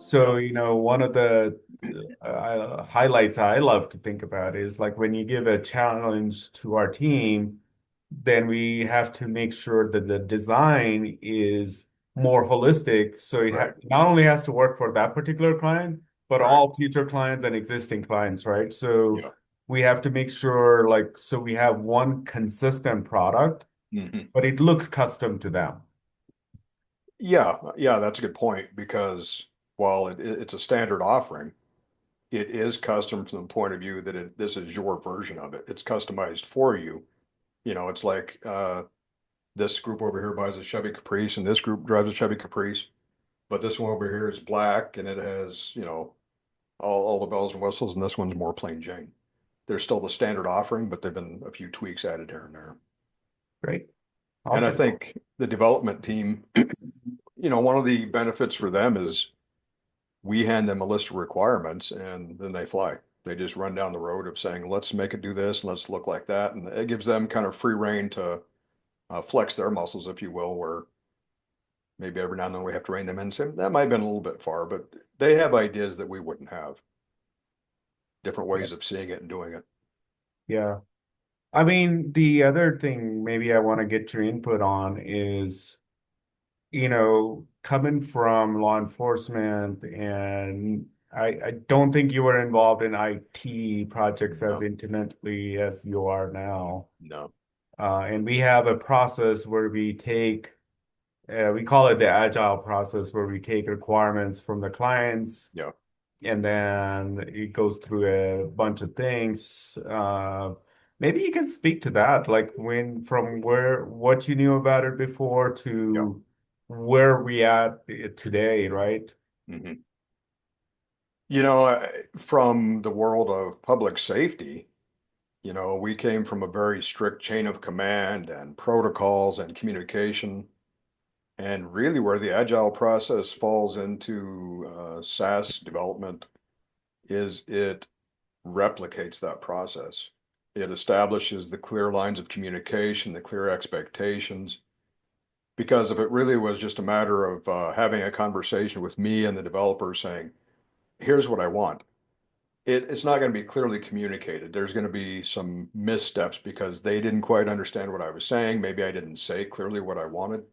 So, Yep. one of the highlights I love to think about is like when you give a challenge to our team, then we have to make sure that the design is more holistic. So it Right. not only has to work for that particular client, but Right. all future clients and existing clients, right? So Yeah. we have to make sure like so we have one consistent product, hmm but it looks custom to them. Yeah. Yeah. That's a good point because while it's a standard offering, it is custom from the point of view that this is your version of it. It's customized for you. It's like this group over here buys a Chevy Caprice and this group drives a Chevy Caprice, but this one over here is black and it has, all the bells and whistles, and this one's more plain Jane. They're still the standard offering, but there've been a few tweaks added here and there. Great. And I Awesome. think the development team, one of the benefits for them is we hand them a list of requirements and then they fly. They just run down the road of saying, let's make it do this and let's look like that. And it gives them kind of free rein to flex their muscles, if you will, where maybe every now and then we have to rein them in and say, that might have been a little bit far, but they have ideas that we wouldn't have, different Yeah. ways of seeing it and doing it. Yeah. I mean, the other thing maybe I want to get your input on is, coming from law enforcement, and I don't think you were involved in IT projects as No, intimately as you are now. no. And we have a process where we call it the Agile process, where we take requirements from the clients Yeah. and then it goes through a bunch of things. Maybe you can speak to that, like from what you knew about it before Yeah. to where we at today, right? hmm You know, from the world of public safety, we came from a very strict chain of command and protocols and communication. And really, where the agile process falls into SaaS development is it replicates that process. It establishes the clear lines of communication, the clear expectations. Because if it really was just a matter of having a conversation with me and the developer saying, here's what I want, it's not going to be clearly communicated. There's going to be some missteps because they didn't quite understand what I was saying. Maybe I didn't say clearly what I wanted.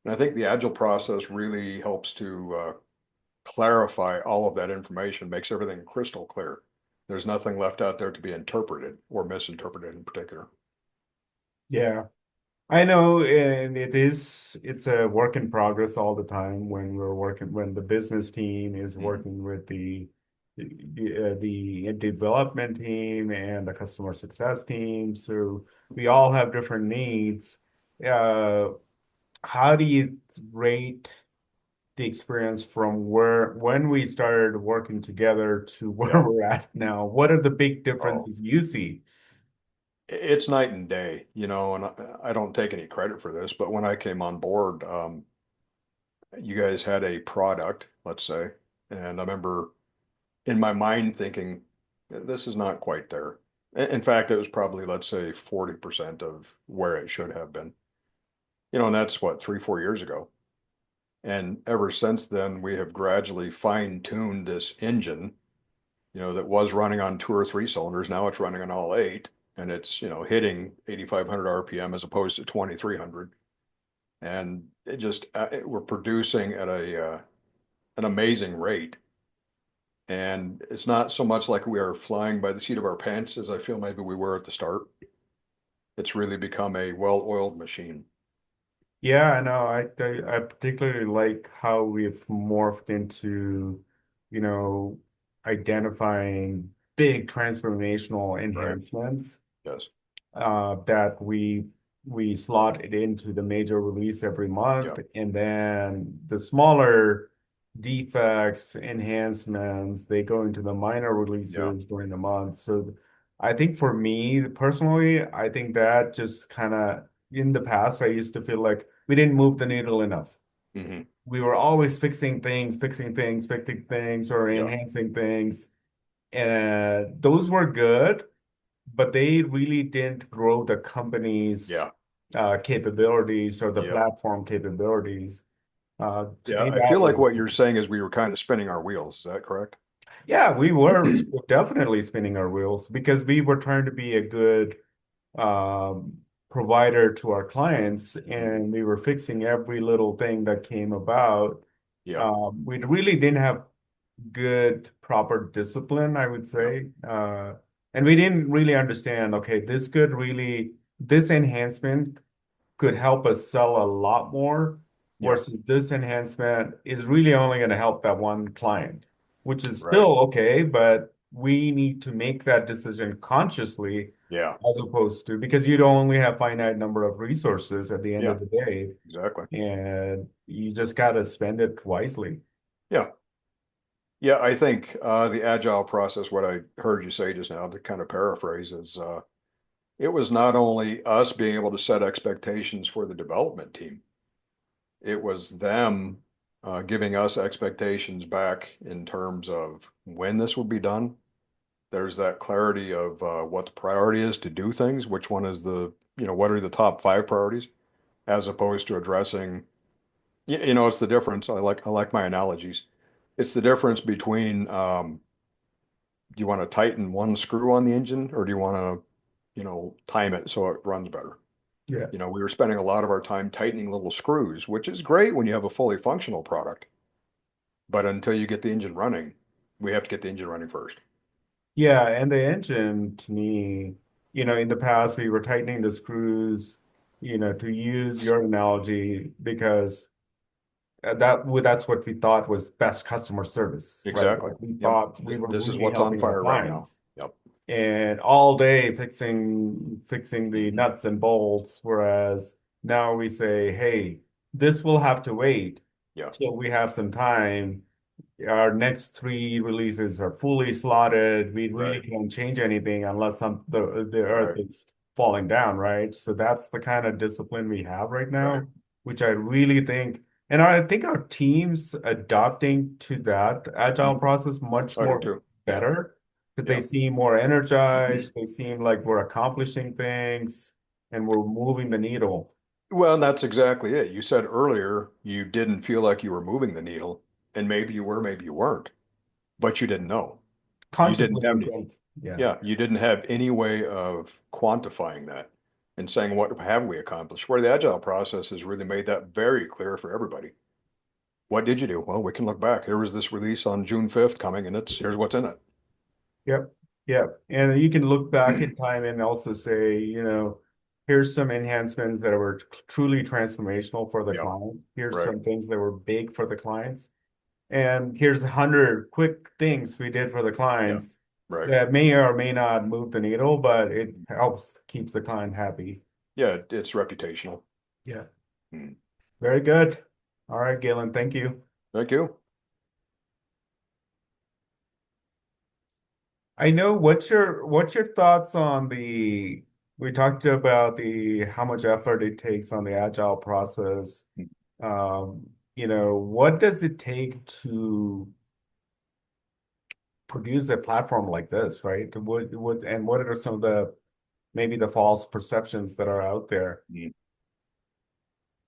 And I think the agile process really helps to clarify all of that information, makes everything crystal clear. There's nothing left out there to be interpreted or misinterpreted in particular. Yeah. I know, and it's a work in progress all the time when the business team is Mhm. working with the development team and the customer success team. So we all have different needs. Uh, how do you rate the experience from when we started working together to where Yeah. we're at now? What are the big Oh, differences you see? it's night and day, and I don't take any credit for this, but when I came on board, you guys had a product, let's say, and I remember in my mind thinking, this is not quite there. In fact, it was probably, let's say, 40% of where it should have been. And that's what, 3, 4 years ago. And ever since then, we have gradually fine-tuned this engine, that was running on 2 or 3 cylinders. Now it's running on all eight, and it's, hitting 8,500 RPM as opposed to 2,300. And we're producing at an amazing rate. And it's not so much like we are flying by the seat of our pants as I feel maybe we were at the start. It's really become a well-oiled machine. Yeah, I know. I particularly like how we've morphed into, you know, identifying big transformational Right. enhancements Yes. that we slot it into the major release every Yeah. month, and then the smaller defects, enhancements, they go into the minor Yeah. releases during the month. So I think for me personally, I think that just kind of in the past, I used to feel like we didn't move the needle enough. hmm We were always fixing things, or Yeah. enhancing things. And those were good, but they really didn't grow the company's Yeah. capabilities or the Yep. platform capabilities. To Yeah, me, I that feel like was, what you're saying is we were kind of spinning our wheels. Is that correct? yeah, we were definitely spinning our wheels because we were trying to be a good um, provider to our clients, Mhm. and we were fixing every little thing that came about. Yeah, We really didn't have good, proper discipline, I would yeah, say. And we didn't really understand, okay, this enhancement could help us sell a lot more yeah, versus this enhancement is really only going to help that one client, which is right. still okay, but we need to make that decision consciously Yeah, as opposed to because you don't only have finite number of resources at the end yeah, of the day, exactly. and you just got to spend it wisely. Yeah. Yeah, I think the agile process, what I heard you say just now, to kind of paraphrase, is it was not only us being able to set expectations for the development team, it was them giving us expectations back in terms of when this would be done. There's that clarity of what the priority is to do things, which one is what are the top five priorities, as opposed to addressing, it's the difference. I like my analogies. It's the difference between do you want to tighten one screw on the engine or do you want to, time it so it runs better? Yeah. We were spending a lot of our time tightening little screws, which is great when you have a fully functional product. But until you get the engine running, we have to get the engine running first. Yeah, and the engine to me, in the past we were tightening the screws, to use your analogy because that's what we thought was best customer service, right? Exactly. Like we Yep. thought we were This is really what's on helping our fire right now. clients Yep. and all day fixing the Mhm. nuts and bolts, whereas now we say, hey, this will have to wait Yeah. till we have some time. Our next three releases are fully slotted. We really Right. can't change anything unless the earth Right. is falling down, right? So that's the kind of discipline we have right Right. now, which I really think, and I think our teams adopting to that agile Mhm. process much I do more too. Yeah. better because they Yeah. seem more energized. They seem like we're accomplishing things and we're moving the needle Well, and that's exactly it. You said earlier you didn't feel like you were moving the needle, and maybe you were, maybe you weren't, but you didn't know. You didn't consciously. have We any, think, yeah. yeah, you didn't have any way of quantifying that and saying, what have we accomplished? Where the agile process has really made that very clear for everybody. What did you do? Well, we can look back. Here was this release on June 5th coming, and here's what's in Yep. Yep. And you can look back in time and also say, here's some enhancements that were truly transformational for the Yeah, client. Here's right. some things that were big for the clients. And here's 100 quick things we did for the Yeah, clients right. that may or may not move the needle, but it helps keeps the client happy. Yeah, it's reputational. Yeah. Hmm. Very good. All right, Galen, thank you. Thank you. I know what's your thoughts on the we talked about the how much effort it takes on the agile process. What does it take to produce a platform like this, right? What are some of the maybe the false perceptions that are out there? Hmm.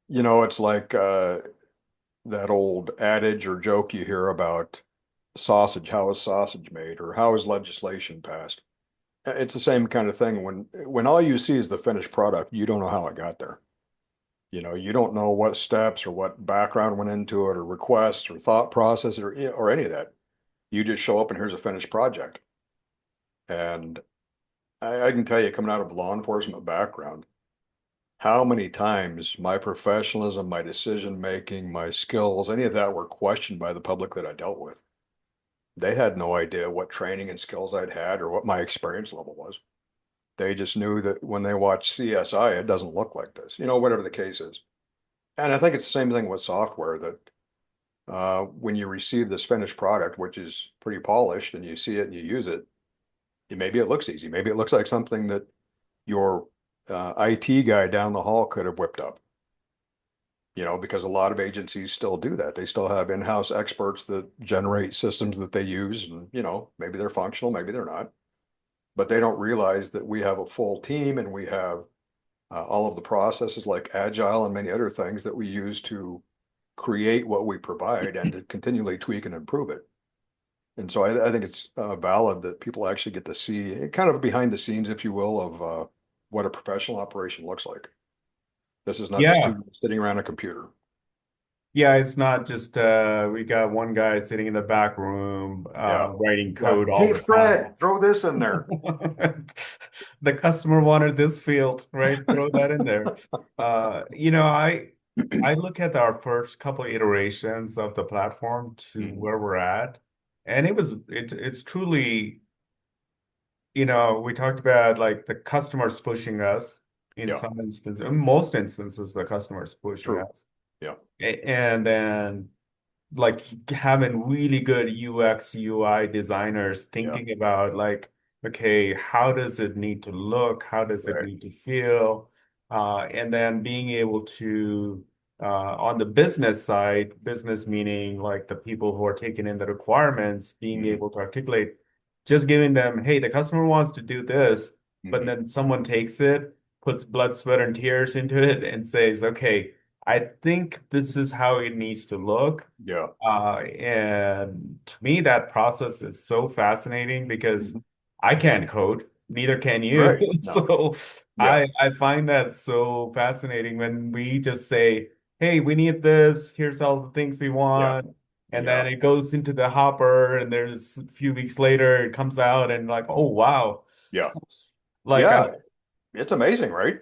It's like that old adage or joke you hear about sausage. How is sausage made, or how is legislation passed? It's the same kind of thing. When all you see is the finished product, you don't know how it got there. You don't know what steps or what background went into it, or requests, or thought process, or any of that. You just show up and here's a finished project. And I can tell you, coming out of law enforcement background, how many times my professionalism, my decision making, my skills, any of that were questioned by the public that I dealt with. They had no idea what training and skills I'd had or what my experience level was. They just knew that when they watch CSI, it doesn't look like this, whatever the case is. And I think it's the same thing with software that when you receive this finished product, which is pretty polished, and you see it and you use it, maybe it looks easy. Maybe it looks like something that your IT guy down the hall could have whipped up, because a lot of agencies still do that. They still have in-house experts that generate systems that they use, and, maybe they're functional, maybe they're not, but they don't realize that we have a full team and we have all of the processes like Agile and many other things that we use to create what we provide and to continually tweak and improve it. And so I think it's valid that people actually get to see kind of behind the scenes, if you will, of what a professional operation looks like. This is not just Yeah. two sitting around a computer. Yeah, it's not just we got one guy sitting in the back room Yeah. writing Yeah. code all Hey, the time. Fred, throw this in there. The customer wanted this field, right? Throw that in there. I look at our first couple of iterations of the platform to Mhm. where we're at, and it's truly, we talked about like the customers pushing us in Yeah, some instances, in most instances, the customers pushing true. us. Yeah. And then like having really good UX, UI designers Yeah. thinking about like, okay, how does it need to look? How does it Right. need to feel? And then being able to, on the business side, business meaning like the people who are taking in the requirements, being Hmm. able to articulate, just giving them, hey, the customer wants to do this, but Hmm. then someone takes it, puts blood, sweat, and tears into it, and says, okay, I think this is how it needs to look. Yeah. And to me, that process is so fascinating because Mhm. I can't code, neither can you. Right. No. So Yeah. I find that so fascinating when we just say, hey, we need this, here's all the things we Yeah. want. And Yeah. then it goes into the hopper, and there's a few weeks later, it comes out, and like, oh, wow. Yeah. Like, Yeah. It's amazing, right?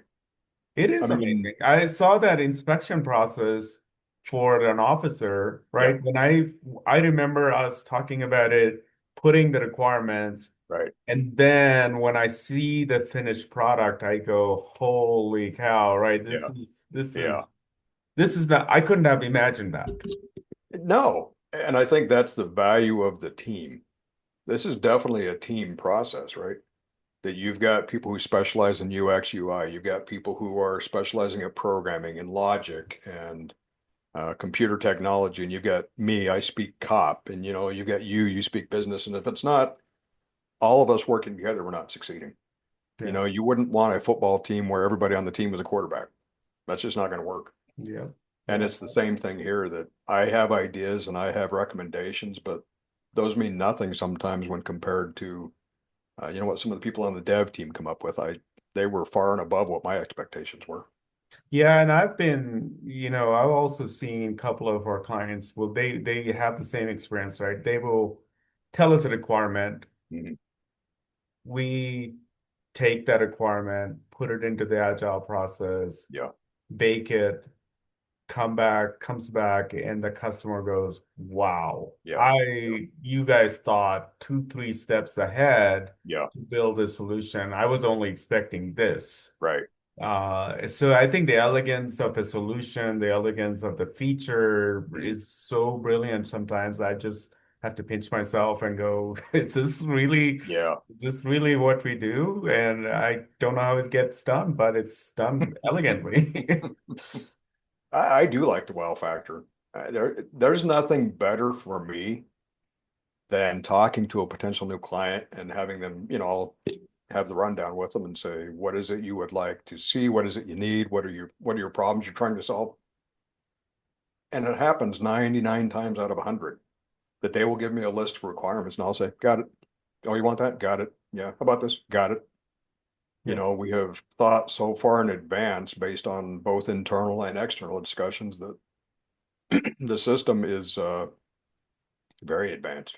it I is mean, amazing. I saw that inspection process for an officer, yeah. right? I remember us talking about it, putting the requirements, Right. and then when I see the finished product, I go, "Holy cow!" Right? Yeah. Yeah. This is not. I couldn't have imagined that. No. And I think that's the value of the team. This is definitely a team process, right? That you've got people who specialize in UX, UI. You've got people who are specializing in programming and logic and computer technology. And you've got me, I speak cop. And, you've got you speak business. And if it's not all of us working together, we're not succeeding. Yeah, You wouldn't want a football team where everybody on the team is a quarterback. That's just not going to work. yeah, And yeah. it's the same thing here that I have ideas and I have recommendations, but those mean nothing sometimes when compared to, what some of the people on the dev team come up with. They were far and above what my expectations were. Yeah, and I've also seen a couple of our clients, well, they have the same experience, right? They will tell us a requirement. Mhm. We take that requirement, put it into the agile process, Yeah, bake it, comes back, and the customer goes, wow, yeah, yeah, you guys thought two, three steps ahead yeah, to build a solution. I was only expecting this. right. So I think the elegance of the solution, the elegance of the feature Mhm. is so brilliant. Sometimes I just have to pinch myself and go, Yeah. is this really what we do? And I don't know how it gets done, but it's done elegantly. I do like the wow factor. There's nothing better for me than talking to a potential new client and having them, I'll have the rundown with them and say, what is it you would like to see? What is it you need? What are your problems you're trying to solve? And it happens 99 times out of 100 that they will give me a list of requirements and I'll say, got it. Oh, you want that? Got it. Yeah. How about this? Got it. Yeah. We have thought so far in advance based on both internal and external discussions that the system is very advanced.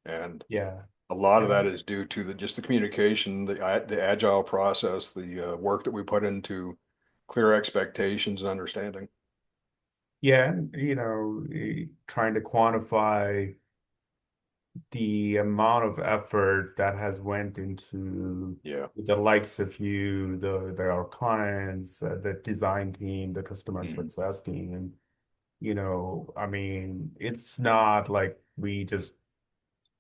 And Yeah. a lot of And that is due to just the communication, the agile process, the work that we put into clear expectations and understanding. yeah, and trying to quantify the amount of effort that has went into Yeah. the likes of you, our clients, the design team, the customer Mhm. success team, and I mean, it's not like we just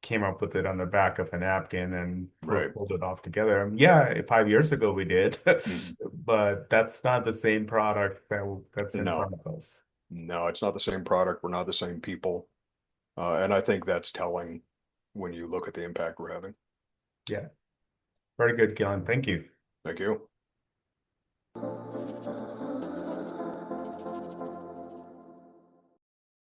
came up with it on the back of a napkin and Right. pulled it off together. Yeah, 5 years ago we did, Mhm. but that's not the same product that's in No, front of us. no, it's not the same product. We're not the same people. And I think that's telling when you look at the impact we're having. Yeah, very good, Gillen. Thank you. Thank you.